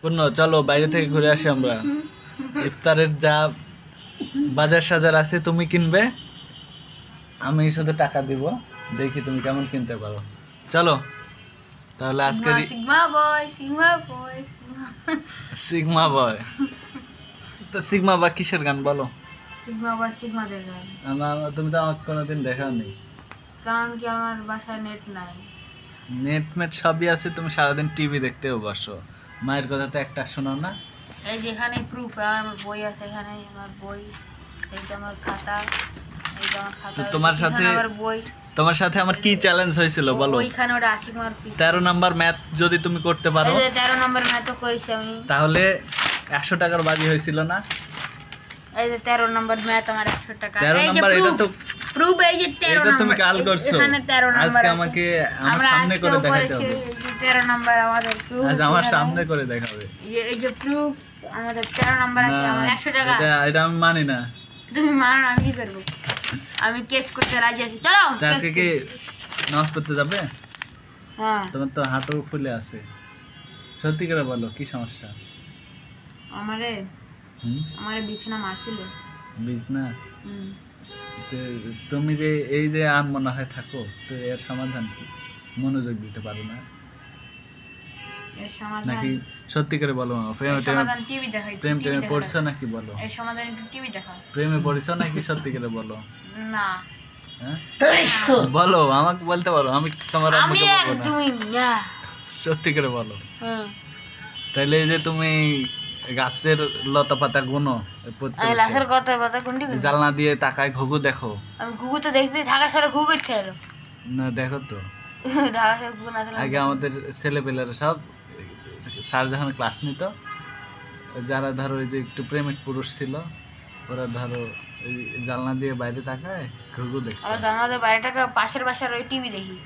পূর্ণ চলো বাইরে থেকে ঘুরে আসি আমরা। ইফতারের যা বাজার সাজার আছে তুমি কিনবে, আমি শুধু টাকা দিব, দেখি তুমি কেমন কিনতে পারো। চলো তাহলে আজকে সিগমা বয় সিগমা বয় সিগমা বয়। তো সিগমা বা কিসের গান বলো? সিগমা বয় সিগমাদের গান। তুমি তো আমাকে কোনোদিন দেখাওনি। কারণ কি আমার বাসায় নেট নাই। নেট মেট সবই আছে, তুমি সারাদিন টিভি দেখতেও বসো, মায়ের কথা তো একটা শোনাও না। এই যেখানে প্রুফ আমার বই আছে, এখানে আমার বই, এই যে আমার খাতা, এই যে আমার খাতা। তোমার সাথে আমার বই, তোমার সাথে আমার কি চ্যালেঞ্জ হয়েছিল বলো? ওইখানে ওটা আশিক মার 13 নাম্বার ম্যাথ যদি তুমি করতে পারো, এই যে 13 নম্বর ম্যাথও করেছি আমি, তাহলে 100 টাকার বাজি হয়েছিল না? এই যে 13 নম্বর ম্যাথ আমার 100 টাকা। 13 এই যে নাম্বার, এটা তো প্রুফ, এই যে 13 এটা নম্বর তুমি কাল করছো, এখানে 13 নম্বর আজকে আছে। আমাকে আমার আমরা সামনে আজকে করে দেখাতে করেছি, হবে। এই যে 13 নম্বর আমাদের প্রুফ, আজ আমার সামনে করে দেখাবে। এই যে প্রুফ আমাদের 13 নম্বর আছে, আমার 100 টাকা। এটা আমি মানি না। তুমি মানো না, আমি কি করব? আমি কেস করতে রাজি আছি, চলো। আজকে কি নামাজ পড়তে যাবে? হ্যাঁ। তোমার তো হাঁটু ফুলে আছে, সত্যি করে বলো কি সমস্যা? আমারে বিছানা মারছিল। বিছনা? তুমি যে এই যে আনমনা হয়ে থাকো, তো এর সমাধান কি? মনোযোগ দিতে পারো না এর সমাধান নাকি? সত্যি করে বলো, টিভি দেখাই। প্রেমে পড়ছো নাকি বলো? এর সমাধান একটু টিভি দেখা। প্রেমে পড়ছো নাকি? সত্যি করে বলো। না। হ্যাঁ বলো, আমাকে বলতে পারো, আমি তোমার আমি আম্মুকে বলবো না। তুমি না। সত্যি করে বলো। হ্যাঁ। তাইলে এই যে তুমি গাছের লতা পাতা গুনো, আমি লাখের কথা কোনটি? জানলা দিয়ে তাকায় ঘুঘু দেখো। আমি ঘুঘু তো দেখতে, ঢাকা শহরে ঘুঘু করতে এলো না দেখো তো, ঢাকা শহরে ঘুঘু না থাকলে আগে আমাদের ছেলেপেলেরা সব স্যার যখন ক্লাস নিত, যারা ধরো ওই যে একটু প্রেমিক পুরুষ ছিল, ওরা ধরো এই জানলা দিয়ে বাইরে তাকায় ঘুঘু দেখে। আমরা জানালার বাইরে টাকা পাশের বাসার ওই টিভি দেখি।